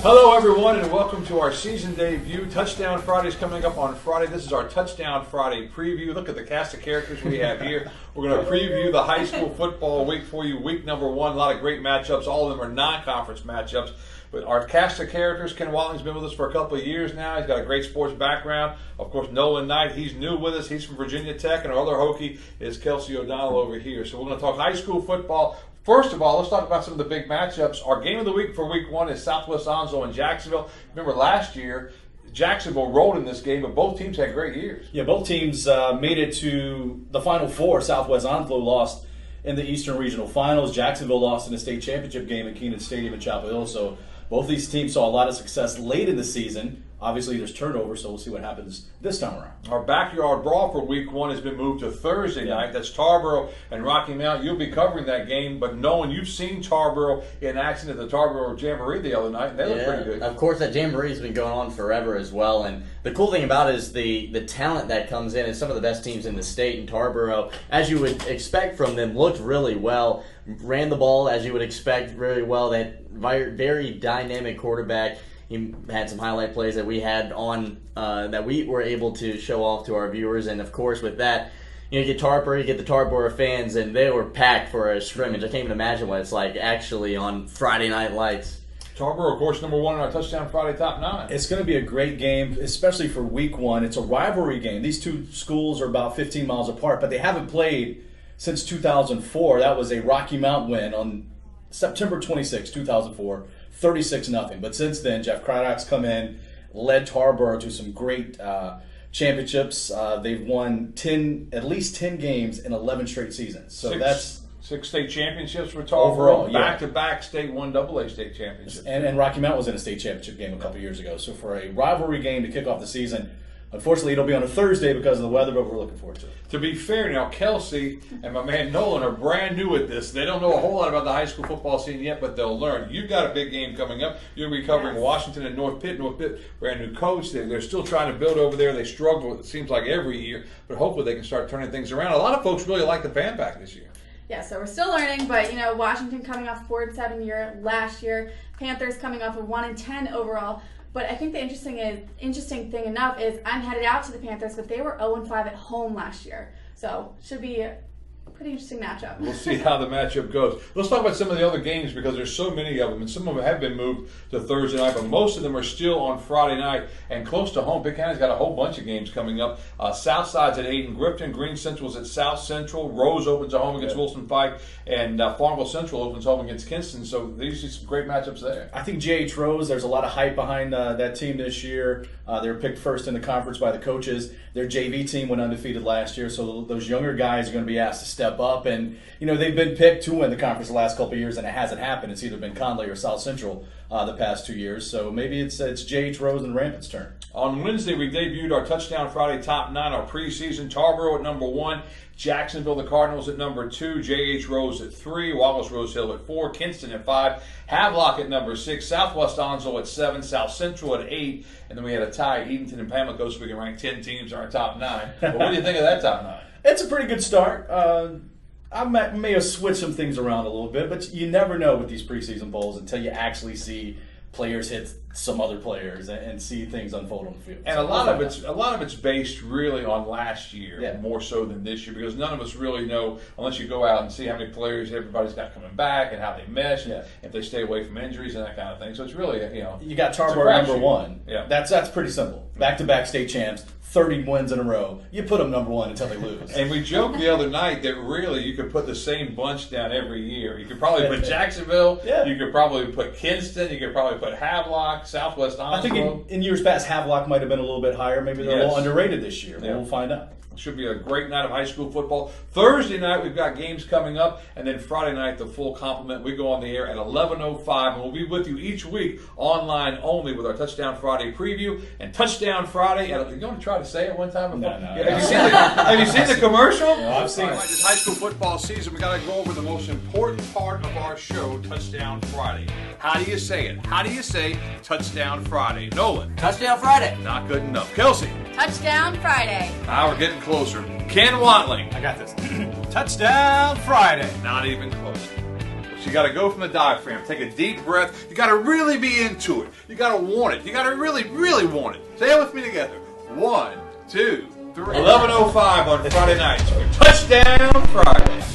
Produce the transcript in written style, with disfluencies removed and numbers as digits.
Hello, everyone, and welcome to our season debut. Touchdown Friday is coming up on Friday. This is our Touchdown Friday preview. Look at the cast of characters we have here. We're going to preview the high school football week for you, week number 1. A lot of great matchups. All of them are non-conference matchups. But our cast of characters, Ken Watling's been with us for a couple of years now. He's got a great sports background. Of course, Nolan Knight, he's new with us. He's from Virginia Tech. And our other Hokie is Kelsey O'Donnell over here. So we're going to talk high school football. First of all, let's talk about some of the big matchups. Our game of the week for week 1 is Southwest Onslow and Jacksonville. Remember last year, Jacksonville rolled in this game, but both teams had great years. Yeah, both teams made it to the Final Four. Southwest Onslow lost in the Eastern Regional Finals. Jacksonville lost in the state championship game at Keenan Stadium in Chapel Hill. So both these teams saw a lot of success late in the season. Obviously, there's turnover, so we'll see what happens this time around. Our backyard brawl for week 1 has been moved to Thursday night. That's Tarboro and Rocky Mount. You'll be covering that game, but knowing you've seen Tarboro in action at the Tarboro Jamboree the other night, and they look pretty good. Of course, that Jamboree's been going on forever as well, and the cool thing about it is the talent that comes in, and some of the best teams in the state in Tarboro, as you would expect from them, looked really well, ran the ball as you would expect really well. That very dynamic quarterback. He had some highlight plays that we had on that we were able to show off to our viewers, and of course with that, you get Tarboro, you get the Tarboro fans, and they were packed for a scrimmage. I can't even imagine what it's like actually on Friday Night Lights. Tarboro, of course, number 1 in our Touchdown Friday top 9. It's going to be a great game, especially for week 1. It's a rivalry game. These two schools are about 15 miles apart, but they haven't played since 2004. That was a Rocky Mount win on September 26, 2004. 36-0. But since then, Jeff Craddock's come in, led Tarboro to some great championships. They've won at least 10 games in 11 straight seasons. So that's 6 state championships for Tarboro. Overall, back-to-back state 1 AA state championships. And Rocky Mount was in a state championship game a couple years ago. So for a rivalry game to kick off the season, unfortunately, it'll be on a Thursday because of the weather, but we're looking forward to it. To be fair, now, Kelsey and my man Nolan are brand new at this. They don't know a whole lot about the high school football scene yet, but they'll learn. You've got a big game coming up. You'll be covering Washington and North Pitt. North Pitt, brand new coach. They're still trying to build over there. They struggle, it seems like, every year, but hopefully they can start turning things around. A lot of folks really like the fan pack this year. Yeah, so we're still learning, but, Washington coming off 4-7 year last year. Panthers coming off a 1-10 overall. But I think the interesting thing enough is I'm headed out to the Panthers, but they were 0-5 at home last year. So should be a pretty interesting matchup. We'll see how the matchup goes. Let's talk about some of the other games because there's so many of them, and some of them have been moved to Thursday night, but most of them are still on Friday night. And close to home, Pitt County's got a whole bunch of games coming up. Southside's at 8 in Grifton. Green Central's at South Central. Rose opens at home against Wilson Pike, and Farmville Central opens home against Kinston. So these are some great matchups there. I think J.H. Rose, there's a lot of hype behind that team this year. They were picked first in the conference by the coaches. Their JV team went undefeated last year, so those younger guys are going to be asked to step up. And, they've been picked to win the conference the last couple of years, and it hasn't happened. It's either been Conley or South Central the past 2 years. So maybe it's J.H. Rose and Rampant's turn. On Wednesday, we debuted our Touchdown Friday top 9, our preseason. Tarboro at number 1, Jacksonville, the Cardinals at number 2, J.H. Rose at 3, Wallace Rose Hill at 4, Kinston at 5, Havelock at number 6, Southwest Onslow at 7, South Central at 8, and then we had a tie, Edenton and Pamlico, so we can rank 10 teams in our top 9. But what do you think of that top 9? It's a pretty good start. I may have switched some things around a little bit, but you never know with these preseason bowls until you actually see players hit some other players and see things unfold on the field. And a lot of it's based really on last year, more so than this year, because none of us really know unless you go out and see how many players everybody's got coming back and how they mesh, and if they stay away from injuries and that kind of thing. So it's really you got Tarboro number 1. Yeah, that's pretty simple. Back-to-back state champs. 30 wins in a row. You put them number 1 until they lose. And we joked the other night that really you could put the same bunch down every year. You could probably put Jacksonville. You could probably put Kinston. You could probably put Havelock, Southwest Onslow. I think in years past, Havelock might have been a little bit higher. Maybe they're a little underrated this year. We'll find out. Should be a great night of high school football. Thursday night, we've got games coming up, and then Friday night, the full complement. We go on the air at 11:05, and we'll be with you each week online only with our Touchdown Friday preview and Touchdown Friday. You want to try to say it one time? No. Have you seen the commercial? No, I've seen it. This high school football season, we got to go over the most important part of our show, Touchdown Friday. How do you say it? How do you say Touchdown Friday? Nolan. Touchdown Friday. Not good enough. Kelsey. Touchdown Friday. Now we're getting closer. Ken Watling. I got this. Touchdown Friday. Not even close. So you got to go from the diaphragm. Take a deep breath. You got to really be into it. You got to want it. You got to really, really want it. Say it with me together. 1, 2, 3. 11:05 on Friday nights for Touchdown Friday.